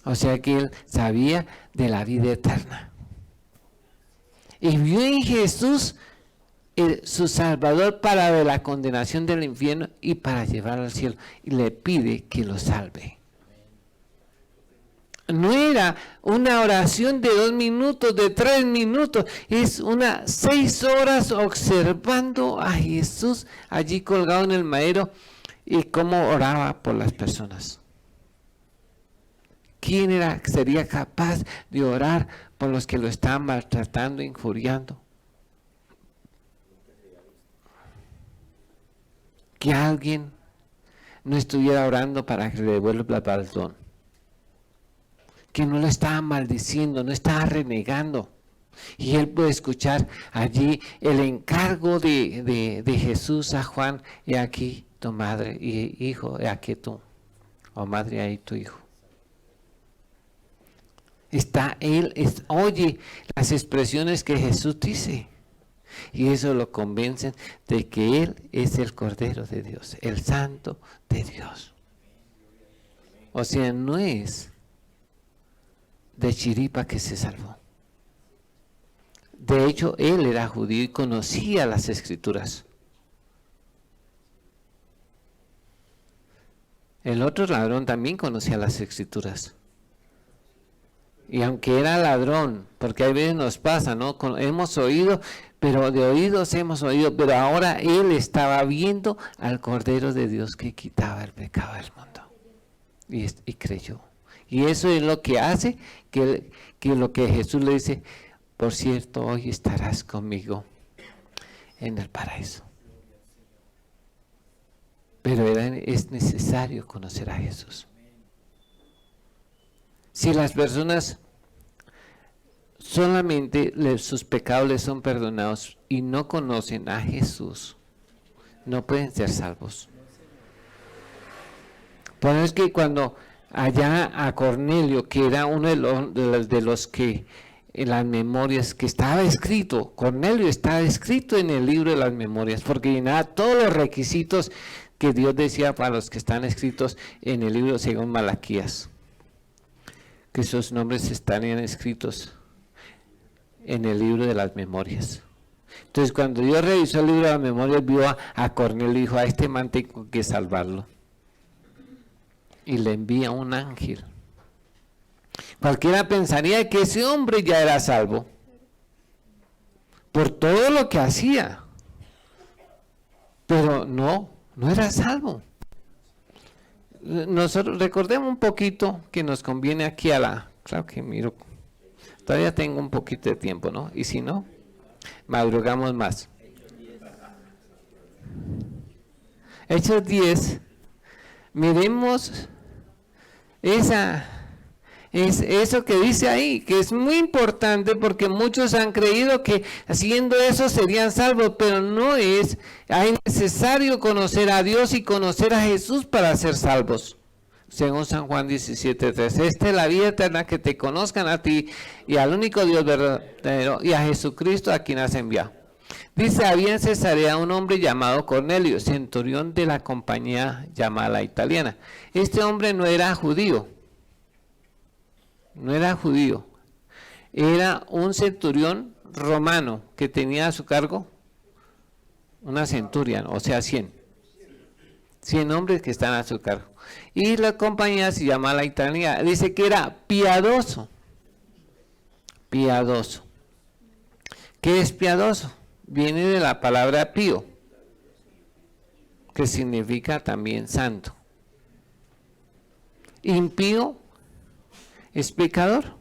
O sea que él sabía de la vida eterna. Y vio en Jesús su Salvador para de la condenación del infierno y para llevar al cielo, y le pide que lo salve. No era una oración de 2 minutos, de 3 minutos, es 6 horas observando a Jesús allí colgado en el madero y cómo oraba por las personas. ¿Quién sería capaz de orar por los que lo estaban maltratando, injuriando? Que alguien no estuviera orando para que le devuelva el baldón. Que no lo estaba maldiciendo, no estaba renegando. Y él puede escuchar allí el encargo de Jesús a Juan: y aquí tu madre y hijo, y aquí tú, o madre, ahí tu hijo. Oye las expresiones que Jesús dice, y eso lo convencen de que Él es el Cordero de Dios, el Santo de Dios. O sea, no es de chiripa que se salvó. De hecho, Él era judío y conocía las Escrituras. El otro ladrón también conocía las Escrituras. Y aunque era ladrón, porque a veces nos pasa, ¿no? Hemos oído, pero de oídos hemos oído, pero ahora él estaba viendo al Cordero de Dios que quitaba el pecado del mundo. Y creyó. Y eso es lo que hace que lo que Jesús le dice: por cierto, hoy estarás conmigo en el paraíso. Pero es necesario conocer a Jesús. Si las personas solamente sus pecados les son perdonados y no conocen a Jesús, no pueden ser salvos. Por eso es que cuando allá a Cornelio, que era uno de los que en las memorias que estaba escrito, Cornelio estaba escrito en el libro de las memorias, porque llenaba todos los requisitos que Dios decía para los que están escritos en el libro según Malaquías, que sus nombres estarían escritos en el libro de las memorias. Entonces, cuando Dios revisó el libro de las memorias, vio a Cornelio y dijo: a este man tengo que salvarlo. Y le envía un ángel. Cualquiera pensaría que ese hombre ya era salvo por todo lo que hacía, pero no era salvo. Nosotros recordemos un poquito que nos conviene aquí claro que miro, todavía tengo un poquito de tiempo, ¿no? Y si no, madrugamos más. Hechos 10, miremos eso que dice ahí, que es muy importante, porque muchos han creído que haciendo eso serían salvos, pero no es. Hay necesario conocer a Dios y conocer a Jesús para ser salvos. Según San Juan 17:3, esta es la vida eterna, que te conozcan a ti y al único Dios verdadero, y a Jesucristo a quien has enviado. Dice: había en Cesarea un hombre llamado Cornelio, centurión de la compañía llamada La Italiana. Este hombre no era judío, era un centurión romano que tenía a su cargo una centuria, o sea 100 hombres que están a su cargo. Y la compañía se llama La Italiana. Dice que era piadoso. ¿Qué es piadoso? Viene de la palabra pío, que significa también santo. Impío es pecador.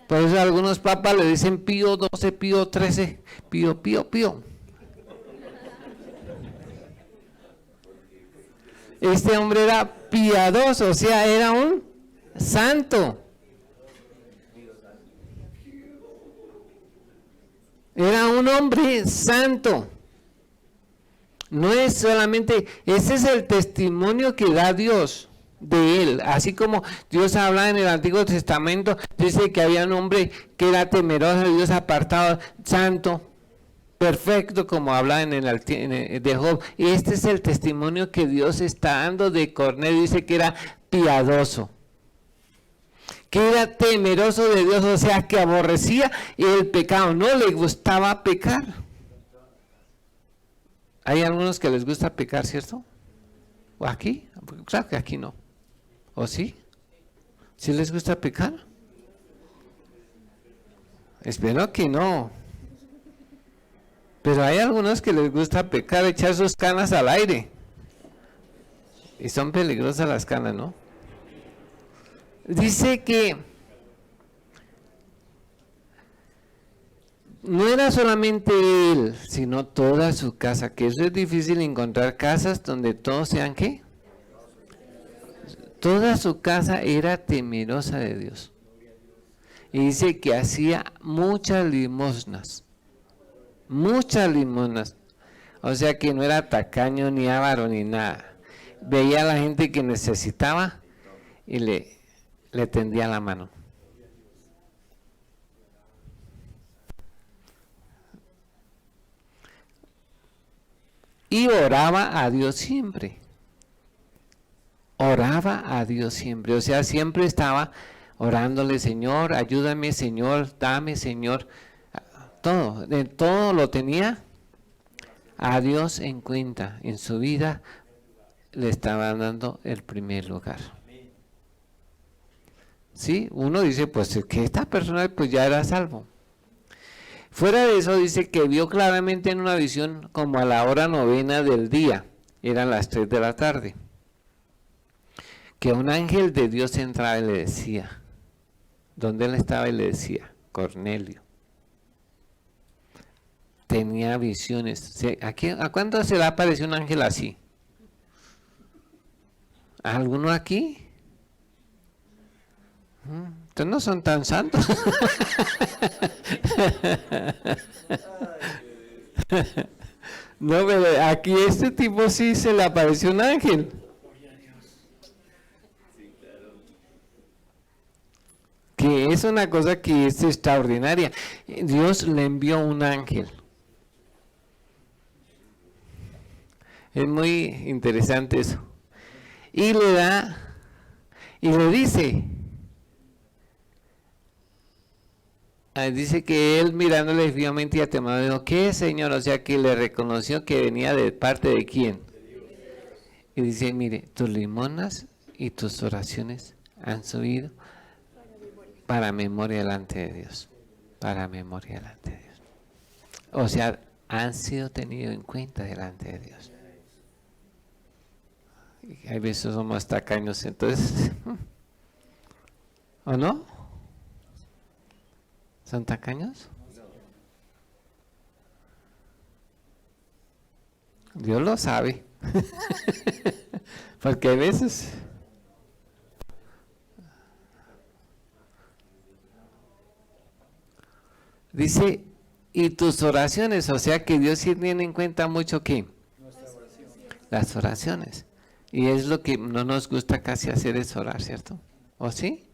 Por eso algunos papas le dicen Pío 12, Pío 13, Pío. Este hombre era piadoso, o sea, era un santo. Era un hombre santo. No es solamente, ese es el testimonio que da Dios de él. Así como Dios habla en el Antiguo Testamento, dice que había un hombre que era temeroso de Dios, apartado, santo, perfecto, como habla de Job. Y este es el testimonio que Dios está dando de Cornelio. Dice que era piadoso, que era temeroso de Dios, o sea, que aborrecía el pecado, no le gustaba pecar. Hay algunos que les gusta pecar, ¿cierto? ¿O aquí? Claro que aquí no. ¿O sí? ¿Sí les gusta pecar? Espero que no. Pero hay algunos que les gusta pecar, echar sus canas al aire. Y son peligrosas las canas, ¿no? Dice que no era solamente él, sino toda su casa, que eso es difícil encontrar casas donde todos sean ¿qué? Toda su casa era temerosa de Dios. Y dice que hacía muchas limosnas. Muchas limosnas. O sea que no era tacaño ni avaro ni nada. Veía a la gente que necesitaba y le tendía la mano. Y oraba a Dios siempre. Oraba a Dios siempre. O sea, siempre estaba orándole, Señor, ayúdame, Señor, dame, Señor. Todo, de todo lo tenía a Dios en cuenta. En su vida le estaba dando el primer lugar. ¿Sí? Uno dice, pues que esta persona pues ya era salvo. Fuera de eso dice que vio claramente en una visión como a la hora 9 del día, eran las 3 de la tarde, que un ángel de Dios entraba y le decía, ¿dónde él estaba? Y le decía, Cornelio. Tenía visiones. ¿A cuánto se le apareció un ángel así? ¿A alguno aquí? Ustedes no son tan santos. No, pero aquí este tipo sí se le apareció un ángel. Que es una cosa que es extraordinaria. Dios le envió un ángel. Es muy interesante eso. Y le da, y le dice, dice que él mirándole fijamente y atemado, dijo, ¿qué, Señor? O sea que le reconoció que venía de parte de quién. Y dice, mire, tus limonas y tus oraciones han subido para memoria delante de Dios. Para memoria delante de Dios. O sea, han sido tenidos en cuenta delante de Dios. Y hay veces somos tacaños, entonces, ¿o no? ¿Son tacaños? Dios lo sabe. Porque a veces dice, y tus oraciones, o sea que Dios sí tiene en cuenta mucho ¿qué? Las oraciones. Y es lo que no nos gusta casi hacer, es orar, ¿cierto? ¿O sí?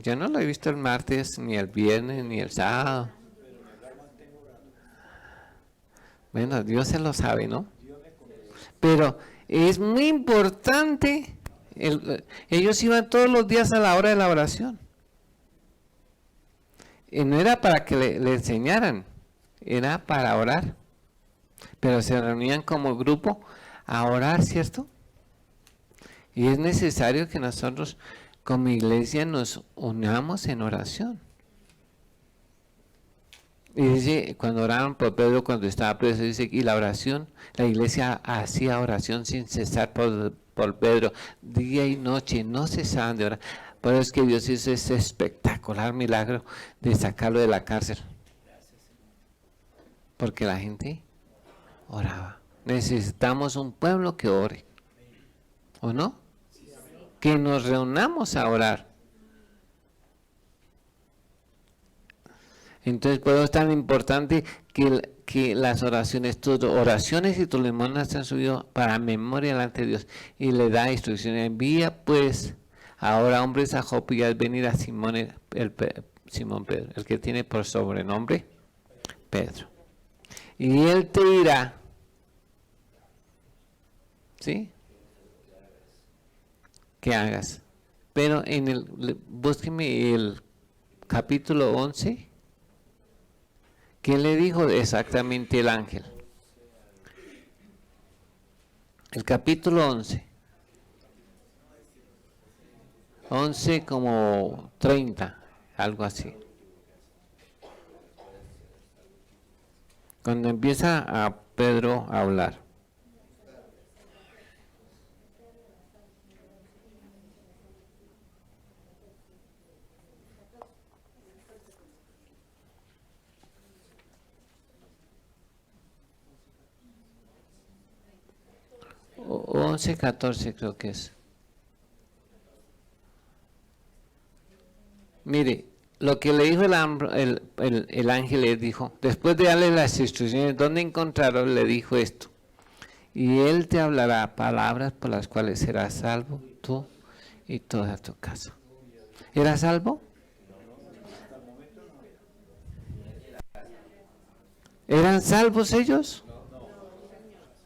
Yo no lo he visto el martes, ni el viernes, ni el sábado. Bueno, Dios se lo sabe, ¿no? Pero es muy importante, ellos iban todos los días a la hora de la oración. Y no era para que le enseñaran, era para orar. Pero se reunían como grupo a orar, ¿cierto? Y es necesario que nosotros como iglesia nos unamos en oración. Y dice, cuando oraron por Pedro cuando estaba preso, dice, y la oración, la iglesia hacía oración sin cesar por Pedro, día y noche, no cesaban de orar. Por eso es que Dios hizo ese espectacular milagro de sacarlo de la cárcel. Porque la gente oraba. Necesitamos un pueblo que ore, ¿o no? Que nos reunamos a orar. Entonces, por eso es tan importante que las oraciones, tus oraciones y tus limonas se han subido para memoria delante de Dios. Y le da instrucciones. Envía pues ahora hombres a Jope y haz venir a Simón Pedro, el que tiene por sobrenombre Pedro. Y él te dirá, ¿sí? Que hagas. Pero búsqueme el capítulo 11. ¿Qué le dijo exactamente el ángel? El capítulo 11. 11:30, algo así. Cuando empieza a Pedro a hablar. O 11:14 creo que es. Mire, lo que le dijo el ángel le dijo, después de darle las instrucciones, ¿dónde encontraron? Le dijo esto. Y él te hablará palabras por las cuales serás salvo, tú y toda tu casa. ¿Era salvo? ¿Eran salvos ellos?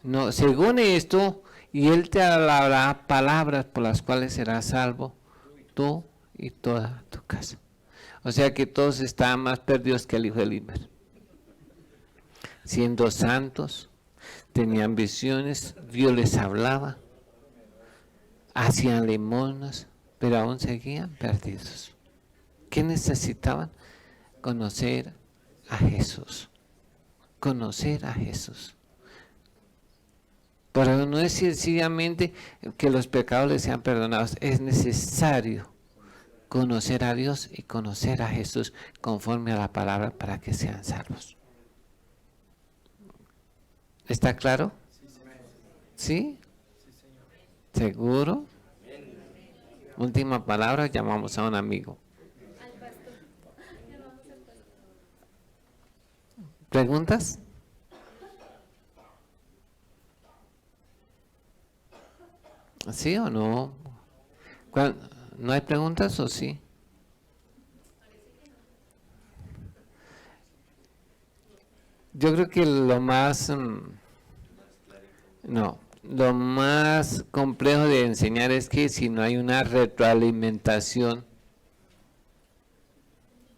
No, según esto, y él te hablará palabras por las cuales serás salvo, tú y toda tu casa. O sea que todos estaban más perdidos que el hijo de Elímer. Siendo santos, tenían visiones, Dios les hablaba, hacían limosnas, pero aún seguían perdidos. ¿Qué necesitaban? Conocer a Jesús. Conocer a Jesús. Pero no es sencillamente que los pecados les sean perdonados, es necesario conocer a Dios y conocer a Jesús conforme a la palabra para que sean salvos. ¿Está claro? ¿Sí? ¿Seguro? Última palabra, llamamos a un amigo. ¿Preguntas? ¿Sí o no? ¿No hay preguntas o sí? Yo creo que lo más complejo de enseñar es que si no hay una retroalimentación,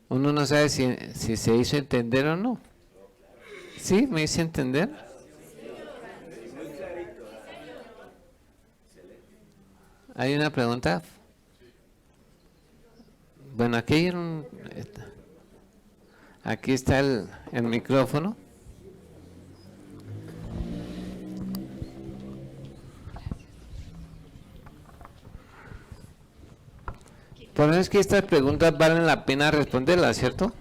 uno no sabe si se hizo entender o no. ¿Sí? ¿Me hice entender? ¿Hay una pregunta? Bueno, aquí está el micrófono. Por eso es que estas preguntas valen la pena responderlas, ¿cierto?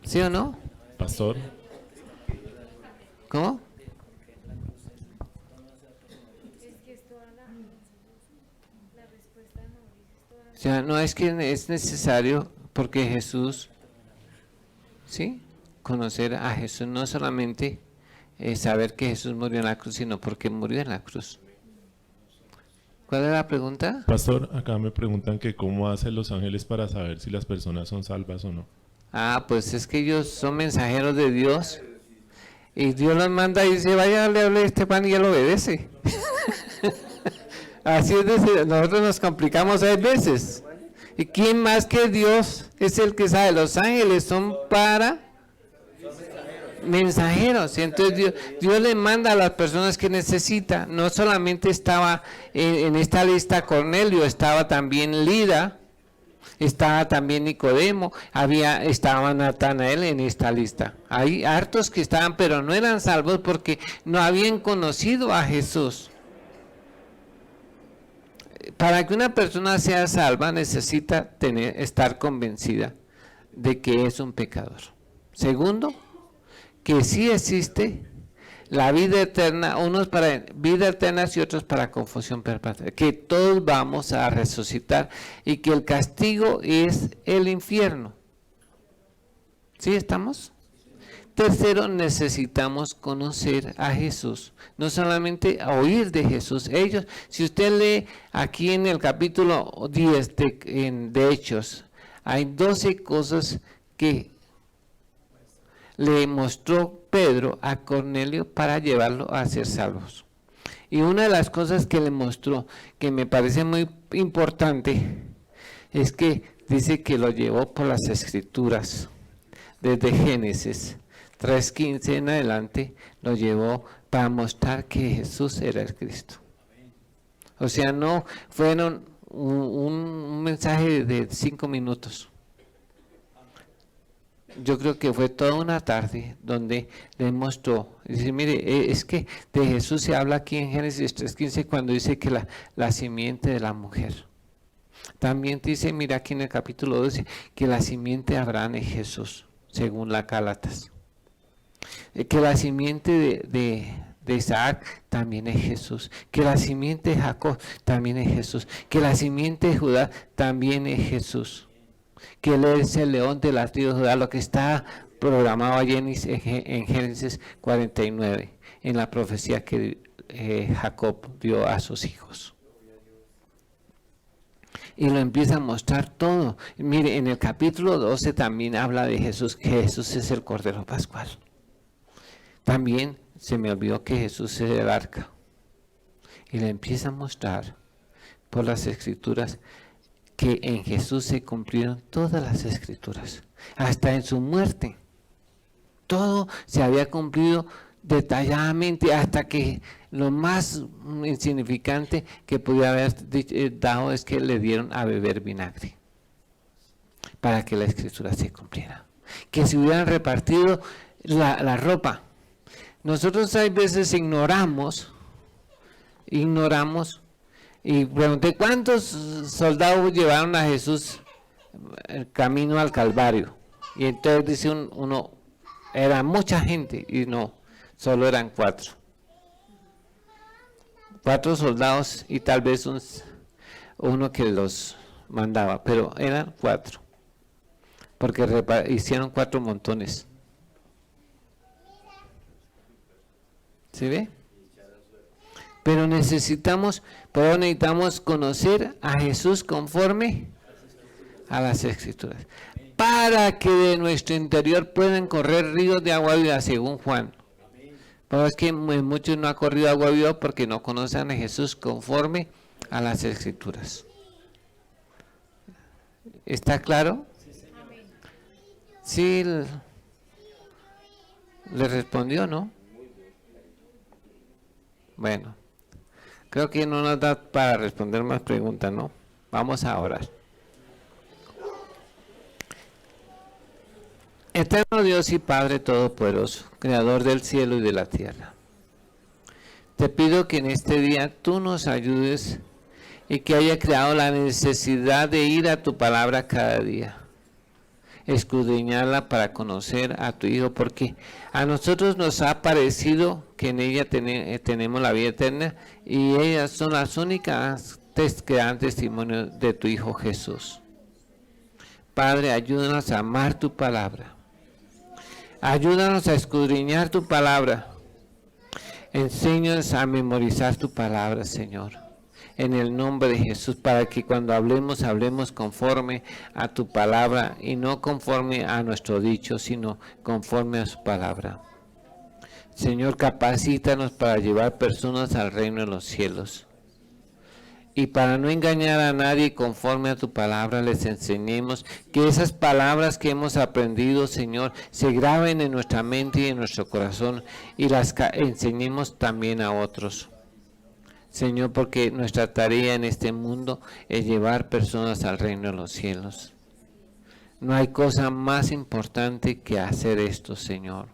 ¿Sí o no? Pastor. ¿Cómo? O sea, no es que es necesario porque Jesús, ¿sí? Conocer a Jesús, no solamente saber que Jesús murió en la cruz, sino porque murió en la cruz. ¿Cuál es la pregunta? Pastor, acá me preguntan que cómo hacen los ángeles para saber si las personas son salvas o no. Ah, pues es que ellos son mensajeros de Dios y Dios los manda y dice, vaya, hable a Esteban y él obedece. Así es decir, nosotros nos complicamos a veces. ¿Y quién más que Dios es el que sabe? Los ángeles son para mensajeros. Entonces Dios le manda a las personas que necesita. No solamente estaba en esta lista Cornelio, estaba también Lida, estaba también Nicodemo, estaba Natanael en esta lista. Hay hartos que estaban, pero no eran salvos porque no habían conocido a Jesús. Para que una persona sea salva necesita estar convencida de que es un pecador. Segundo, que sí existe la vida eterna, unos para vida eterna y otros para confusión perpetua, que todos vamos a resucitar y que el castigo es el infierno. ¿Sí estamos? Tercero, necesitamos conocer a Jesús, no solamente oír de Jesús. Si usted lee aquí en el capítulo 10 de Hechos, hay 12 cosas que le mostró Pedro a Cornelio para llevarlo a ser salvos. Y una de las cosas que le mostró, que me parece muy importante, es que dice que lo llevó por las Escrituras, desde Génesis 3:15 en adelante, lo llevó para mostrar que Jesús era el Cristo. O sea, no fueron un mensaje de 5 minutos. Yo creo que fue toda una tarde donde le mostró, dice, mire, es que de Jesús se habla aquí en Génesis 3:15 cuando dice que la simiente de la mujer. También dice, mira aquí en el capítulo 12, que la simiente de Abraham es Jesús, según la Gálatas. Que la simiente de Isaac también es Jesús. Que la simiente de Jacob también es Jesús. Que la simiente de Judá también es Jesús. Que él es el león de la tribu de Judá, lo que está programado allí en Génesis 49, en la profecía que Jacob dio a sus hijos. Y lo empieza a mostrar todo. Mire, en el capítulo 12 también habla de Jesús, que Jesús es el Cordero Pascual. También se me olvidó que Jesús es el arca. Y le empieza a mostrar por las Escrituras que en Jesús se cumplieron todas las Escrituras, hasta en su muerte. Todo se había cumplido detalladamente, hasta que lo más insignificante que podía haber dado es que le dieron a beber vinagre para que la Escritura se cumpliera. Que se hubieran repartido la ropa. Nosotros hay veces ignoramos y pregunté cuántos soldados llevaron a Jesús el camino al Calvario. Y entonces dice uno, era mucha gente, y no, solo eran 4. 4 soldados y tal vez uno que los mandaba, pero eran 4, porque hicieron 4 montones. ¿Se ve? Pero necesitamos conocer a Jesús conforme a las Escrituras, para que de nuestro interior puedan correr ríos de agua viva, según Juan. Pero es que muchos no han corrido agua viva porque no conocen a Jesús conforme a las Escrituras. ¿Está claro? Sí, le respondió, ¿no? Bueno, creo que no nos da para responder más preguntas, ¿no? Vamos a orar. Eterno Dios y Padre Todopoderoso, Creador del cielo y de la tierra, te pido que en este día tú nos ayudes y que haya creado la necesidad de ir a tu palabra cada día, escudriñarla para conocer a tu Hijo, porque a nosotros nos ha parecido que en ella tenemos la vida eterna y ellas son las únicas que dan testimonio de tu Hijo Jesús. Padre, ayúdanos a amar tu palabra. Ayúdanos a escudriñar tu palabra. Enséñanos a memorizar tu palabra, Señor. En el nombre de Jesús, para que cuando hablemos conforme a tu palabra y no conforme a nuestro dicho, sino conforme a su palabra. Señor, capacítanos para llevar personas al reino de los cielos. Y para no engañar a nadie conforme a tu palabra, les enseñemos que esas palabras que hemos aprendido, Señor, se graben en nuestra mente y en nuestro corazón y las enseñemos también a otros. Señor, porque nuestra tarea en este mundo es llevar personas al reino de los cielos. No hay cosa más importante que hacer esto, Señor.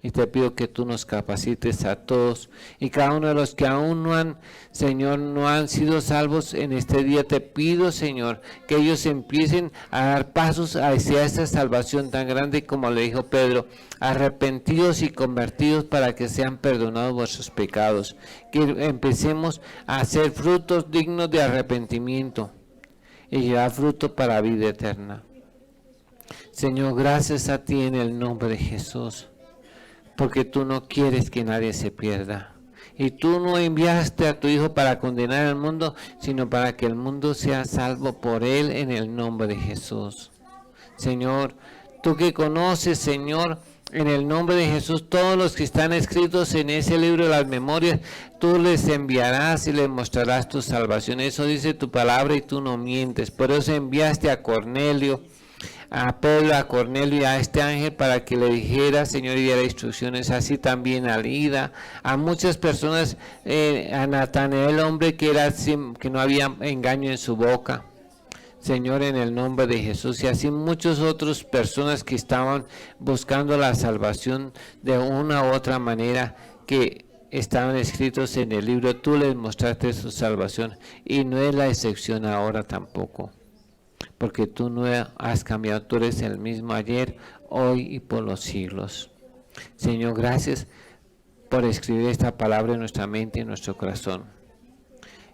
Y te pido que tú nos capacites a todos y cada uno de los que aún no han, Señor, no han sido salvos en este día. Te pido, Señor, que ellos empiecen a dar pasos hacia esa salvación tan grande como le dijo Pedro, arrepentidos y convertidos para que sean perdonados vuestros pecados. Que empecemos a hacer frutos dignos de arrepentimiento y llevar fruto para vida eterna. Señor, gracias a ti en el nombre de Jesús. Porque tú no quieres que nadie se pierda. Y tú no enviaste a tu Hijo para condenar al mundo, sino para que el mundo sea salvo por Él en el nombre de Jesús. Señor, tú que conoces, Señor, en el nombre de Jesús, todos los que están escritos en ese libro de las memorias, tú les enviarás y les mostrarás tu salvación. Eso dice tu palabra y tú no mientes. Por eso enviaste a Cornelio, a Pedro, a Cornelio y a este ángel para que le dijera, Señor, y diera instrucciones, así también a Lida, a muchas personas, a Natanael, hombre que no había engaño en su boca, Señor, en el nombre de Jesús, y así muchas otras personas que estaban buscando la salvación de una u otra manera, que estaban escritos en el libro, tú les mostraste su salvación, y no es la excepción ahora tampoco, porque tú no has cambiado, tú eres el mismo ayer, hoy y por los siglos. Señor, gracias por escribir esta palabra en nuestra mente y en nuestro corazón.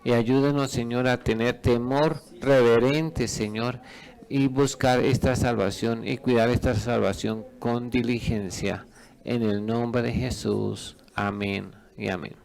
Y ayúdanos, Señor, a tener temor reverente, Señor, y buscar esta salvación y cuidar esta salvación con diligencia. En el nombre de Jesús. Amén y amén.